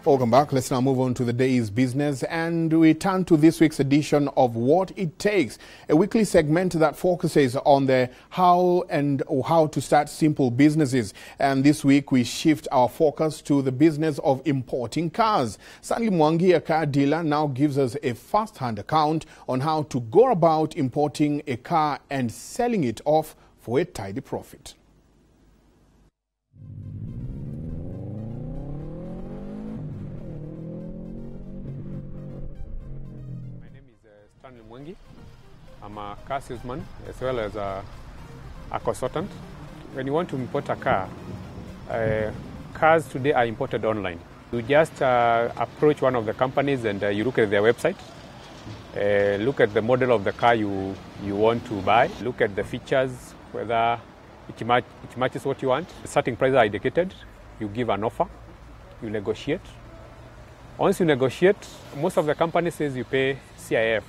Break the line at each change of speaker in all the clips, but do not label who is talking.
Welcome back. Let's now move on to the day's business, and we turn to this week's edition of What It Takes, a weekly segment that focuses on the how to start simple businesses. And this week we shift our focus to the business of importing cars. Stanley Mwangi, a car dealer, now gives us a first-hand account on how to go about importing a car and selling it off for a tidy profit.
Stanley Mwangi. I'm a car salesman as well as a consultant. When you want to import a car, cars today are imported online. You just approach one of the companies and you look at their website, look at the model of the car you want to buy, look at the features, whether it matches what you want. The starting prices are indicated. You give an offer, you negotiate. Once you negotiate, most of the companies says you pay CIF.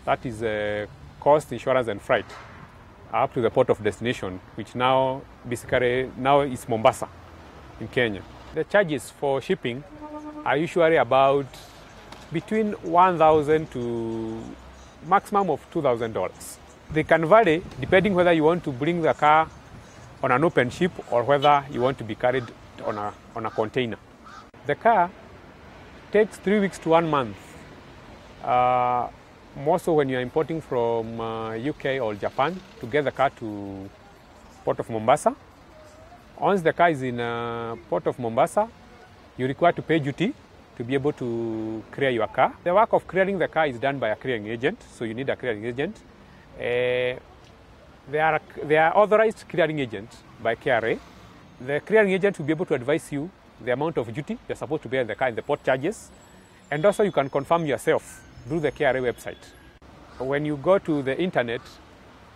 That is cost, insurance, and freight up to the port of destination, which now is Mombasa in Kenya. The charges for shipping are usually about between $1,000 to maximum of $2,000. They can vary depending whether you want to bring the car on an open ship or whether you want to be carried on a container. The car takes 3 weeks to 1 month. More so when you're importing from UK or Japan to get the car to Port of Mombasa. Once the car is in Port of Mombasa, you require to pay duty to be able to clear your car. The work of clearing the car is done by a clearing agent, so you need a clearing agent. They are authorized clearing agents by KRA. The clearing agent will be able to advise you the amount of duty you're supposed to pay on the car and the port charges. And also you can confirm yourself through the KRA website. When you go to the internet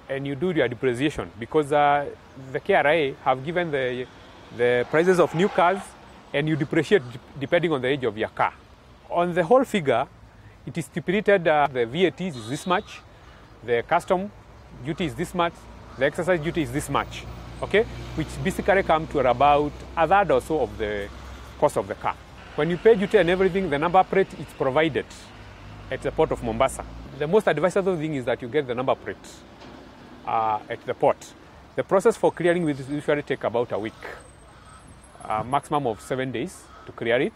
and you do your depreciation, because the KRA have given the prices of new cars and you depreciate depending on the age of your car. On the whole figure, it is stipulated the VAT is this much, the custom duty is this much, the exercise duty is this much, okay? Which basically come to about a third or so of the cost of the car. When you pay duty and everything, the number plate is provided at the port of Mombasa. The most advisable thing is that you get the number plate at the port. The process for clearing will usually take about a week, maximum of 7 days to clear it.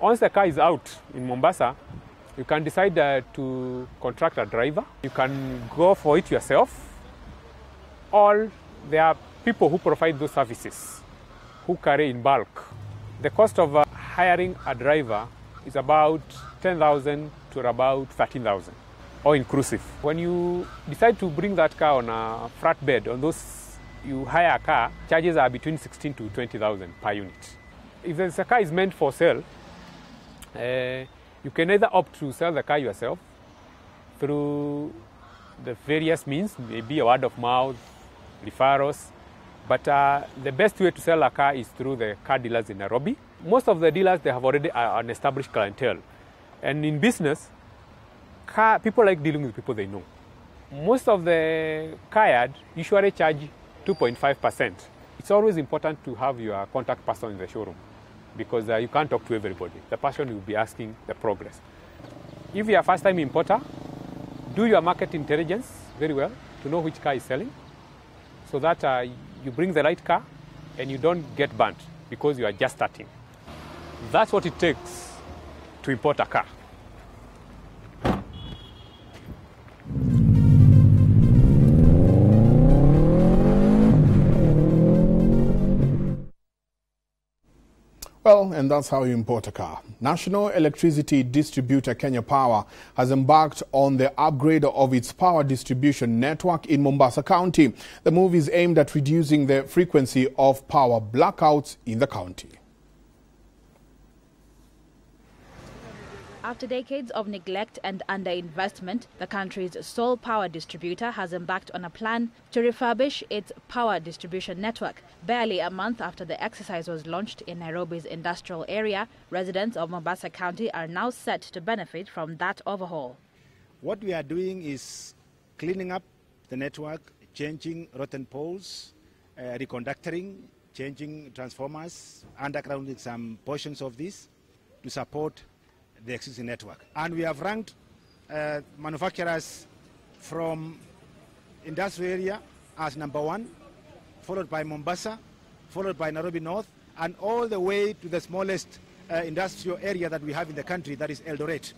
Once the car is out in Mombasa, you can decide to contract a driver. You can go for it yourself, or there are people who provide those services, who carry in bulk. The cost of hiring a driver is about 10,000 to about 13,000, all inclusive. When you decide to bring that car on a flatbed, on those you hire a car, charges are between 16 to 20,000 per unit. If the car is meant for sale, you can either opt to sell the car yourself through the various means, maybe a word of mouth, referrals, but the best way to sell a car is through the car dealers in Nairobi. Most of the dealers, they have already an established clientele. And in business, people like dealing with people they know. Most of the car yard usually charge 2.5%. It's always important to have your contact person in the showroom because you can't talk to everybody. The person will be asking the progress. If you're a first-time importer, do your market intelligence very well to know which car is selling so that you bring the right car and you don't get burnt because you are just starting. That's what it takes to import a car.
Well, and that's how you import a car. National Electricity Distributor Kenya Power has embarked on the upgrade of its power distribution network in Mombasa County. The move is aimed at reducing the frequency of power blackouts in the county.
After decades of neglect and underinvestment, the country's sole power distributor has embarked on a plan to refurbish its power distribution network. Barely a month after the exercise was launched in Nairobi's industrial area, residents of Mombasa County are now set to benefit from that overhaul.
What we are doing is cleaning up the network, changing rotten poles, reconductoring, changing transformers, undergrounding some portions of this. to support the existing network. And we have ranked manufacturers from industrial area as number 1, followed by Mombasa, followed by Nairobi North, and all the way to the smallest industrial area that we have in the country, that is Eldoret.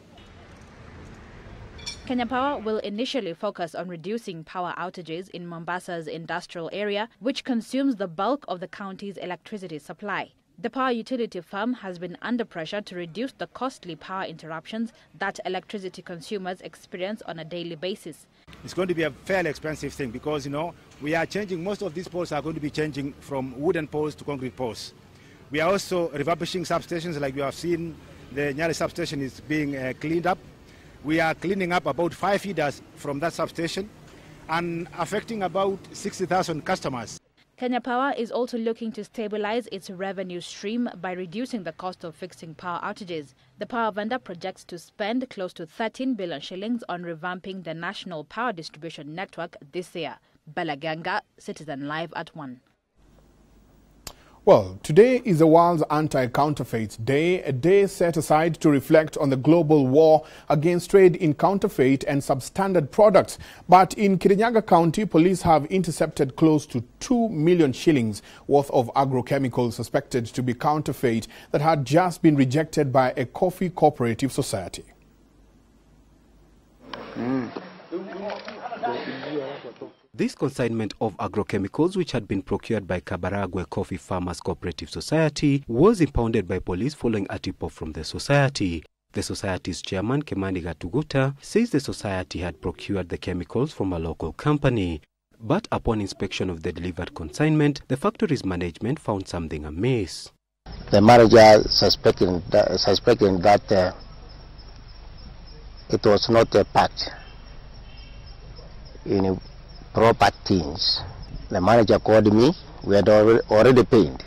Kenya Power will initially focus on reducing power outages in Mombasa's industrial area, which consumes the bulk of the county's electricity supply. The power utility firm has been under pressure to reduce the costly power interruptions that electricity consumers experience on a daily basis.
It's going to be a fairly expensive thing because, we are changing, most of these poles are going to be changing from wooden poles to concrete poles. We are also refurbishing substations, like we have seen the Nyali substation is being cleaned up. We are cleaning up about 5 feeders from that substation and affecting about 60,000 customers.
Kenya Power is also looking to stabilize its revenue stream by reducing the cost of fixing power outages. The power vendor projects to spend close to 13 billion shillings on revamping the national power distribution network this year. Bella Ganga, Citizen Live at 1.
Well, today is the World's Anti-Counterfeit Day, a day set aside to reflect on the global war against trade in counterfeit and substandard products. But in Kirinyaga County, police have intercepted close to 2 million shillings worth of agrochemicals suspected to be counterfeit that had just been rejected by a coffee cooperative society.
This consignment of agrochemicals, which had been procured by Kabaragwe Coffee Farmers Cooperative Society, was impounded by police following a tip-off from the society. The society's chairman, Kemani Gatuguta, says the society had procured the chemicals from a local company. But upon inspection of the delivered consignment, the factory's management found something amiss.
The manager suspecting that it was not packed in proper things. The manager called me. We had already paid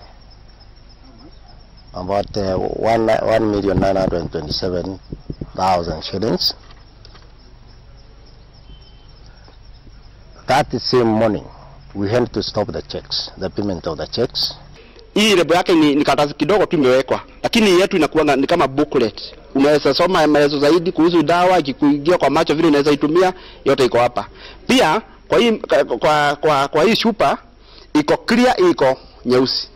about 1,927,000 shillings. That same morning, we had to stop the checks, the payment of the checks.
Hii lebo yake ni karatasi kidogo tu imewekwa, lakini yetu inakuwa ni kama booklet. Unaweza soma maelezo zaidi kuhusu dawa, ikikuingia kwa macho vile unaweza itumia, yote iko hapa. Pia kwa hii chupa iko clear, iko nyeusi.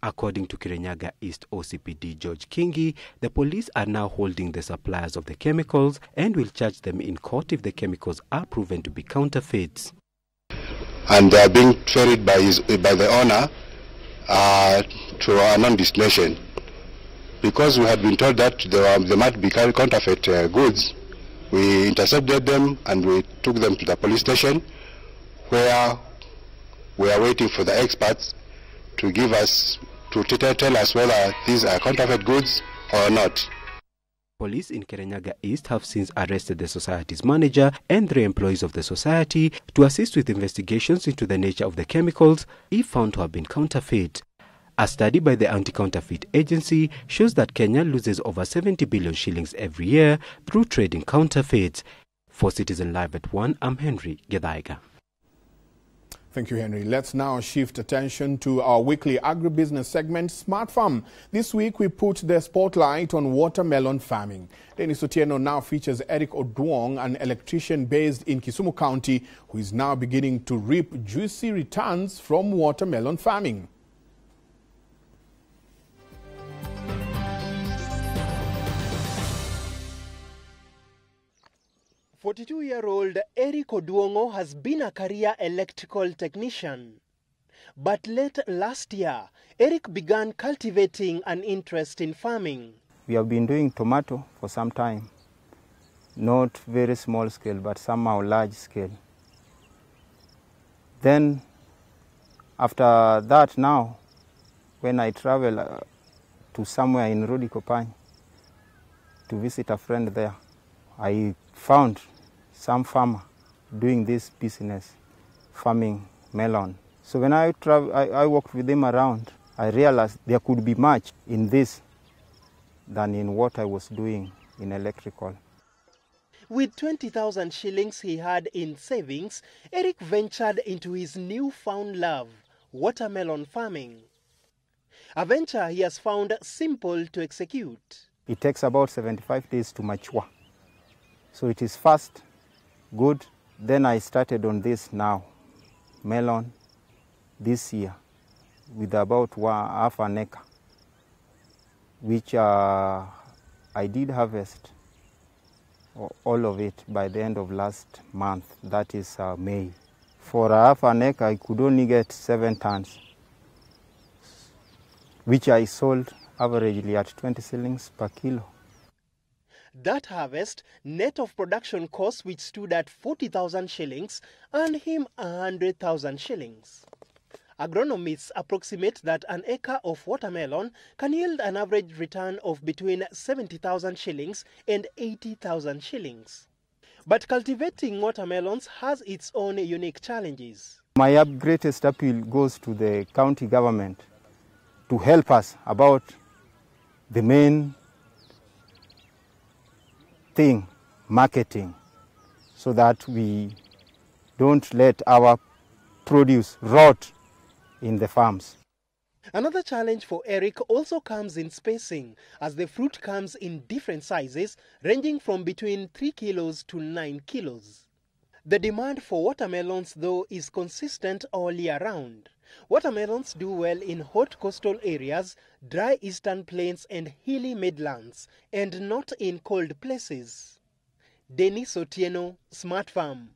According to Kirinyaga East OCPD George Kingi, the police are now holding the suppliers of the chemicals and will charge them in court if the chemicals are proven to be counterfeits.
And they are being traded by the owner to a non-destination. Because we had been told that there might be counterfeit goods, we intercepted them and we took them to the police station, where we are waiting for the experts to give us, to tell us whether these are counterfeit goods or not.
Police in Kirinyaga East have since arrested the society's manager and 3 employees of the society to assist with investigations into the nature of the chemicals if found to have been counterfeit. A study by the Anti-Counterfeit Agency shows that Kenya loses over 70 billion shillings every year through trading counterfeits. For Citizen Live at 1, I'm Henry Gedaiga.
Thank you, Henry. Let's now shift attention to our weekly agribusiness segment, Smart Farm. This week, we put the spotlight on watermelon farming. Dennis Otieno now features Eric Oduong, an electrician based in Kisumu County, who is now beginning to reap juicy returns from watermelon farming.
42-year-old Eric Oduongo has been a career electrical technician. But late last year, Eric began cultivating an interest in farming.
We have been doing tomato for some time. Not very small scale, but somehow large scale. Then, after that now, when I travel to somewhere in Rudi Kopany to visit a friend there, I found some farmer doing this business, farming melon. So when I walked with him around, I realized there could be much in this than in what I was doing in electrical.
With 20,000 shillings he had in savings, Eric ventured into his newfound love, watermelon farming. a venture he has found simple to execute.
It takes about 75 days to mature. So it is fast, good. Then I started on this now, melon, this year, with about half an acre, which I did harvest all of it by the end of last month, that is May. For half an acre, I could only get 7 tons, which I sold averagely at 20 shillings per kilo.
That harvest, net of production costs which stood at 40,000 shillings, earned him 100,000 shillings. Agronomists approximate that an acre of watermelon can yield an average return of between 70,000 shillings and 80,000 shillings. But cultivating watermelons has its own unique challenges.
My greatest appeal goes to the county government to help us about the main thing, marketing, so that we don't let our produce rot in the farms.
Another challenge for Eric also comes in spacing, as the fruit comes in different sizes, ranging from between 3 kilos to 9 kilos. The demand for watermelons, though, is consistent all year round. Watermelons do well in hot coastal areas, dry eastern plains and hilly midlands, and not in cold places. Dennis Otieno, Smart Farm.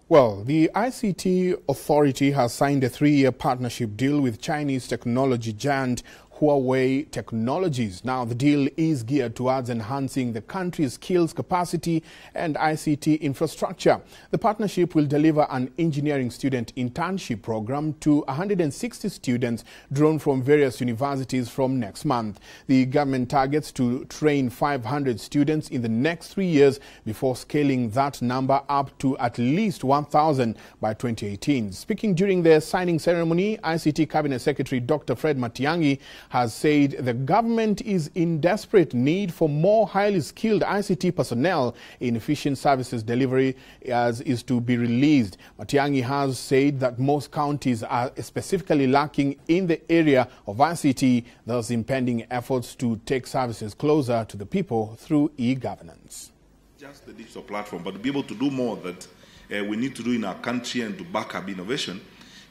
Well, the ICT Authority has signed a 3-year partnership deal with Chinese technology giant Huawei Technologies. Now, the deal is geared towards enhancing the country's skills capacity and ICT infrastructure. The partnership will deliver an engineering student internship program to 160 students drawn from various universities from next month. The government targets to train 500 students in the next 3 years before scaling that number up to at least 1,000 by 2018. Speaking during the signing ceremony, ICT Cabinet Secretary Dr. Fred Matiang'i has said the government is in desperate need for more highly skilled ICT personnel in efficient services delivery as is to be released. Matiang'i has said that most counties are specifically lacking in the area of ICT, thus impending efforts to take services closer to the people through e-governance.
Just the digital platform, but to be able to do more that we need to do in our country and to back up innovation,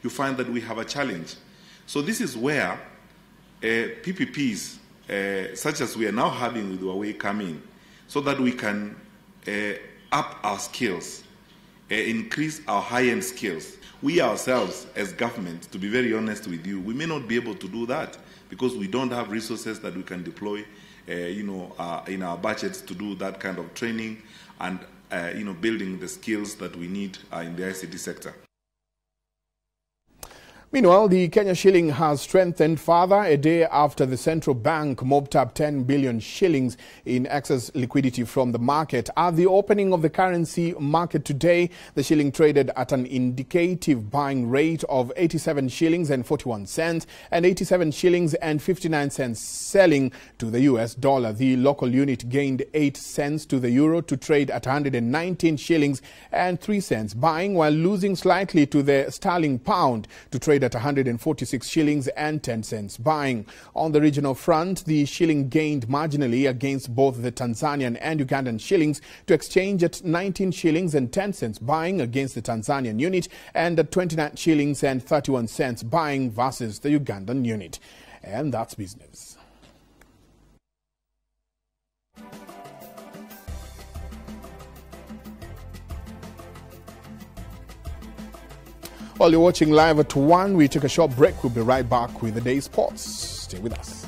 you find that we have a challenge. So this is where PPPs, such as we are now having with Huawei, come in, so that we can up our skills, increase our high-end skills. We ourselves, as government, to be very honest with you, we may not be able to do that because we don't have resources that we can deploy, in our budgets to do that kind of training and, building the skills that we need in the ICT sector.
Meanwhile, the Kenya shilling has strengthened further a day after the central bank mopped up 10 billion shillings in excess liquidity from the market. At the opening of the currency market today, the shilling traded at an indicative buying rate of 87 shillings and 41 cents and 87 shillings and 59 cents selling to the US dollar. The local unit gained 8 cents to the euro to trade at 119 shillings and 3 cents buying, while losing slightly to the sterling pound to trade at 146 shillings and 10 cents buying. On the regional front, the shilling gained marginally against both the Tanzanian and Ugandan shillings to exchange at 19 shillings and 10 cents buying against the Tanzanian unit and at 29 shillings and 31 cents buying versus the Ugandan unit. And that's business. While you're watching live at 1, we take a short break. We'll be right back with the day's sports. Stay with us.